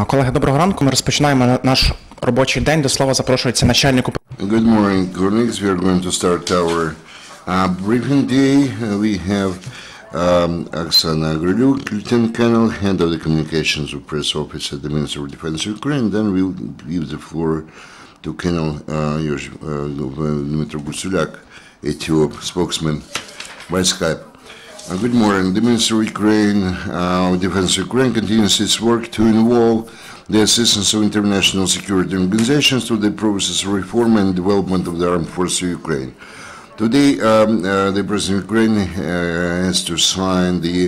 Колеги, доброго ранку. Ми розпочинаємо наш робочий день. До слова запрошується начальник. Good morning, colleagues. We are going to start our briefing day. We have Oksana Gavrylyuk, Lieutenant Colonel, Head of the Communications of Press Office at the Ministry of Defense of Ukraine. Then we'll give the floor to Colonel Gavrylyuk, ATO spokesman by Skype. Good morning. The Ministry of Ukraine, Defense of Ukraine continues its work to involve the assistance of international security organizations to the process of reform and development of the armed forces of Ukraine. Today, the President of Ukraine has to sign they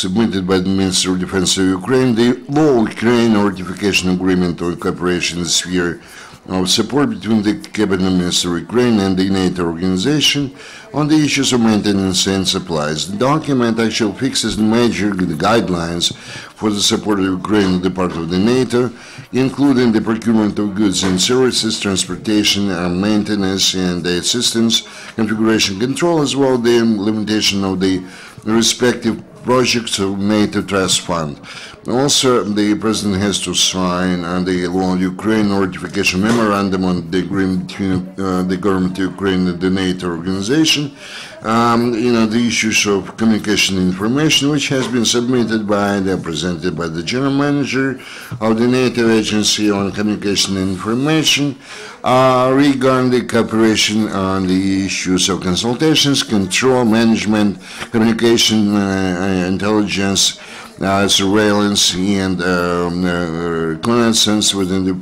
submitted by the Ministry of Defense of Ukraine the Law Ukraine Ratification Agreement on Cooperation in the sphere of support between the Cabinet Minister of Ukraine and the NATO organization on the issues of maintenance and supplies. The document actually fixes the major guidelines for the support of Ukraine on the part of the NATO, including the procurement of goods and services, transportation, maintenance, and the assistance, configuration control, as well as the implementation of the respective projects of NATO Trust Fund. Also, the President has to sign the Law Ukraine Ratification Memorandum on the agreement between the government of Ukraine and the NATO organization. The issues of communication information, which has been presented by the General Manager of the NATO Agency on Communication information regarding the cooperation on the issues of consultations, control, management, communication, intelligence, surveillance, and reconnaissance within the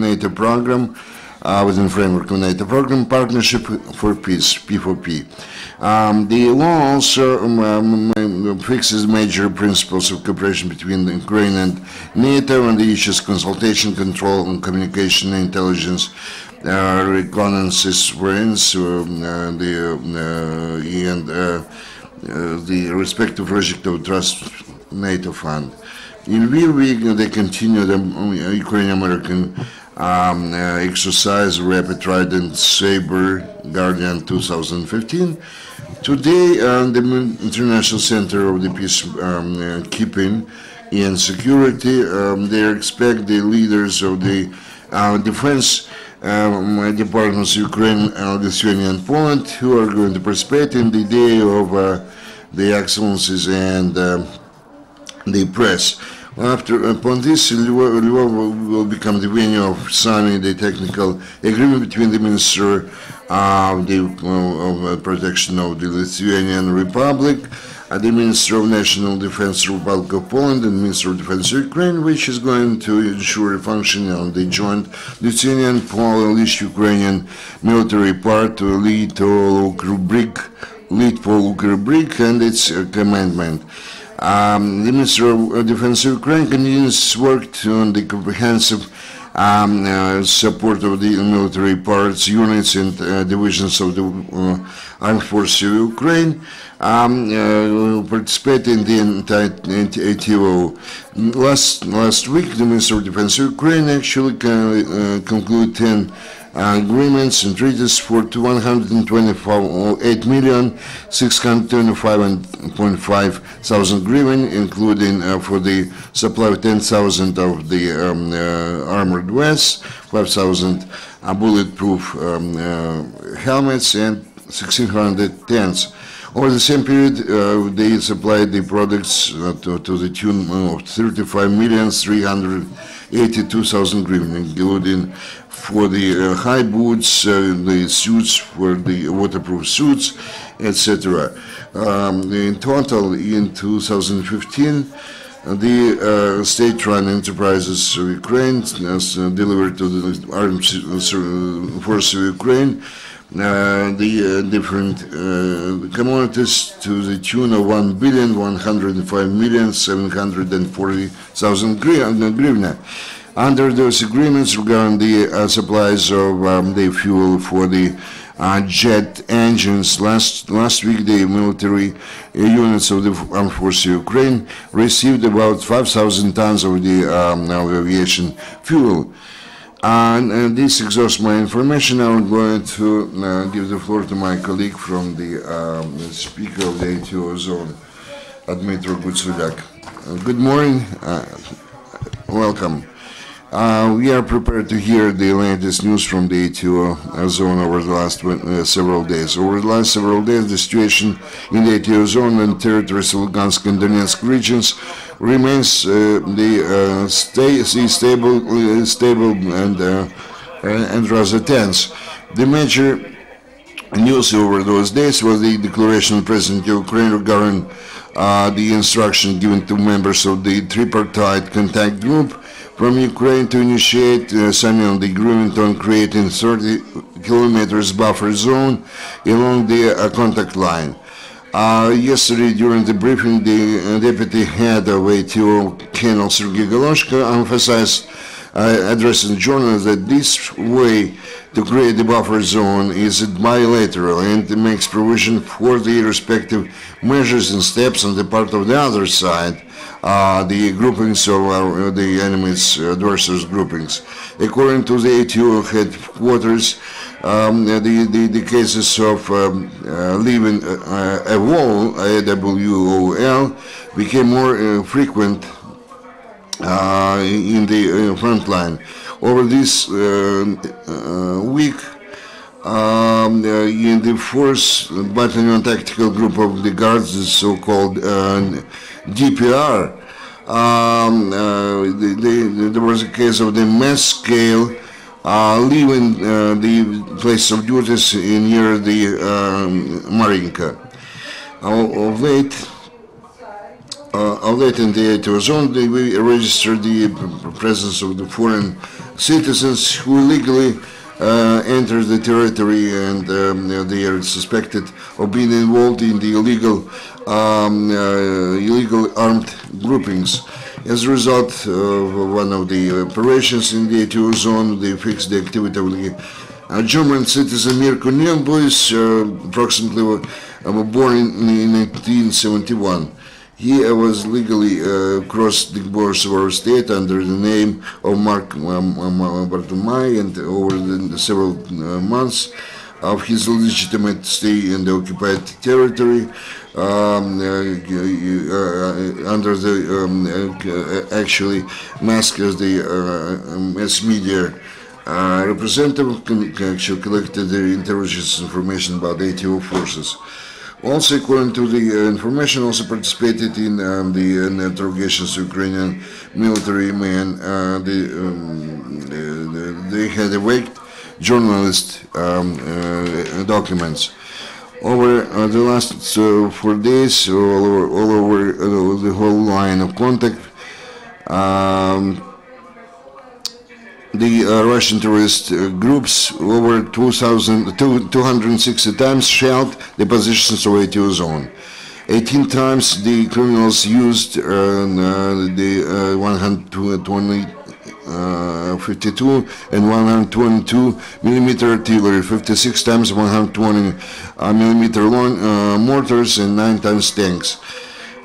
NATO program, within the framework of NATO program, Partnership for Peace, P4P. The law also fixes major principles of cooperation between Ukraine and NATO on the issues consultation, control, and communication, intelligence, reconnaissance, surveillance, the respective project of Trust NATO Fund. In Lviv, they continue the Ukrainian-American exercise Rapid Trident Saber Guardian 2015. Today, the International Center of the Peacekeeping and Security, they expect the leaders of the defense departments of Ukraine, Lithuania, and Poland, who are going to participate in the Day of the Excellencies and the Press. Upon this, Lvov will become the venue of signing the technical agreement between the Minister of Protection of the Lithuanian Republic, the Minister of National Defense Republic of Poland, and the Minister of Defense of Ukraine, which is going to ensure a functioning of the joint Lithuanian-Polish-Ukrainian military part, lead Poluk Brig, and its commandment. The Minister of Defense of Ukraine continues work on the comprehensive support of the military parts, units, and divisions of the armed forces of Ukraine, participate in the ATO. Last week, the Minister of Defense of Ukraine actually concluded 10 agreements and treaties for 128,625.5 thousand hryvnia, including for the supply of 10,000 of the armored vests, 5,000 bulletproof helmets, and 1,600 tents. Over the same period, they supplied the products to the tune of 35,382,000 hryvnia, including for the high boots, the suits, for the waterproof suits, etc. In total, in 2015, the state-run enterprises of Ukraine delivered to the armed forces of Ukraine the different commodities to the tune of 1,105,740,000 hryvnia. Under those agreements regarding the supplies of the fuel for the jet engines, last week the military units of the armed forces of Ukraine received about 5,000 tons of the aviation fuel. And this exhausts my information. I'm going to give the floor to my colleague from the Speaker of the ATO zone. Dmitry Gutsulyak. Good morning. Welcome. We are prepared to hear the latest news from the ATO zone over the last several days. Over the last several days, the situation in the ATO zone and territories of Lugansk and Donetsk regions remains stable and rather tense. The major news over those days was the declaration of President of Ukraine regarding the instruction given to members of the tripartite contact group from Ukraine to initiate signing of the agreement on creating 30 kilometers buffer zone along the contact line. Yesterday, during the briefing, the deputy head of ATO, Colonel Sergei Galoshko, emphasized, addressing journalists, that this way to create the buffer zone is bilateral and it makes provision for the respective measures and steps on the part of the other side, the groupings of the enemy's adversaries' groupings. According to the ATO headquarters, the cases of leaving a wall, AWOL, became more frequent in the front line. Over this week, in the 4th Battalion Tactical Group of the Guards, the so-called DPR, there was a case of the mass scale leaving the place of duties near the Marinka. Of late in the ATO zone, we registered the presence of the foreign citizens who illegally entered the territory, and they are suspected of being involved in the illegal armed groupings. As a result of one of the operations in the ATO zone, they fixed the activity of the German citizen Mirko Nembo, is approximately born in 1971. He was legally crossed the borders of our state under the name of Mark Bartomai, and over the several months of his legitimate stay in the occupied territory, under the actually masked as the mass media representative, actually collected the intelligence information about the ATO forces. Also, according to the information, also participated in the interrogations of Ukrainian military men. They had awaked journalist documents. Over the last 4 days, all over the whole line of contact, the Russian terrorist groups over 260 times shelled the positions of ATO zone. 18 times the criminals used the 152 and 122 millimeter artillery, 56 times 120 millimeter long mortars, and 9 times tanks.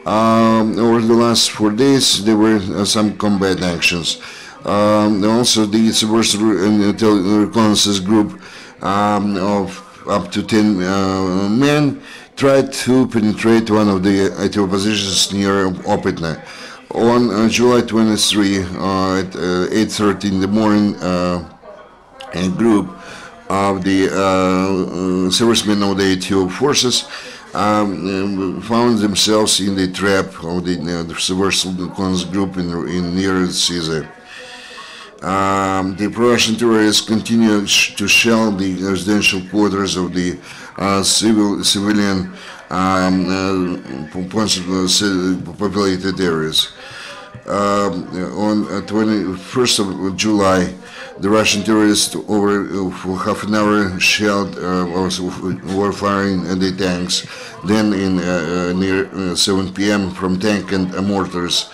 Over the last 4 days, there were some combat actions. Also, the subversive reconnaissance group of up to 10 men tried to penetrate one of the ATO positions near Opitne. On July 23, at 8:30 in the morning, a group of the servicemen of the ATO forces found themselves in the trap of the subversive reconnaissance group in near Size. The Russian terrorists continue to shell the residential quarters of the civilian populated areas. On 21st of July, the Russian terrorists for half an hour shelled were firing at the tanks. Then in near 7 p.m. from tank and mortars,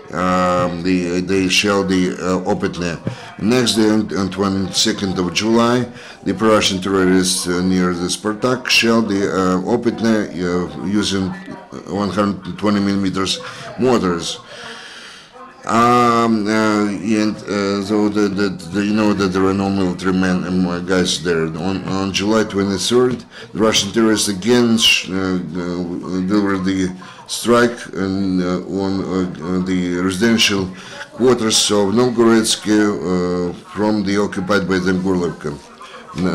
they shelled the Opitne. Next day, on 22nd of July, the Russian terrorists near the Spartak shelled the Opitne using 120 millimeters mortars. So you know that there are no military men guys there. On July 23rd, the Russian terrorists again delivered the strike on the residential quarters of Novgorodsk from the occupied by the Gavrylyuk.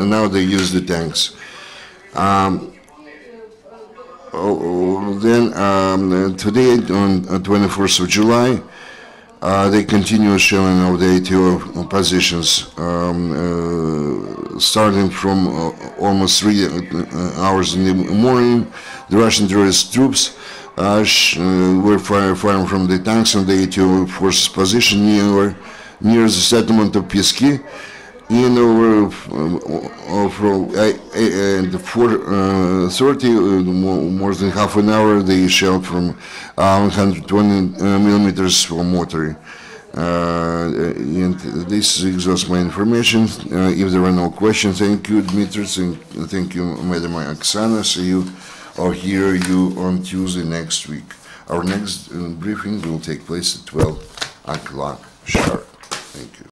Now they use the tanks. Then today, on 24th of July, they continue shelling of the ATO positions, starting from almost 3 hours in the morning. The Russian terrorist troops were firing from the tanks on the ATO forces position near the settlement of Pyeski. In over from 4:30, more than half an hour, they shelled from 120 millimeters from mortar. And this exhausts my information. If there are no questions, thank you, Dmitry, and thank you, Madam Oksana. See you or hear you on Tuesday next week. Our next briefing will take place at 12 o'clock sharp. Thank you.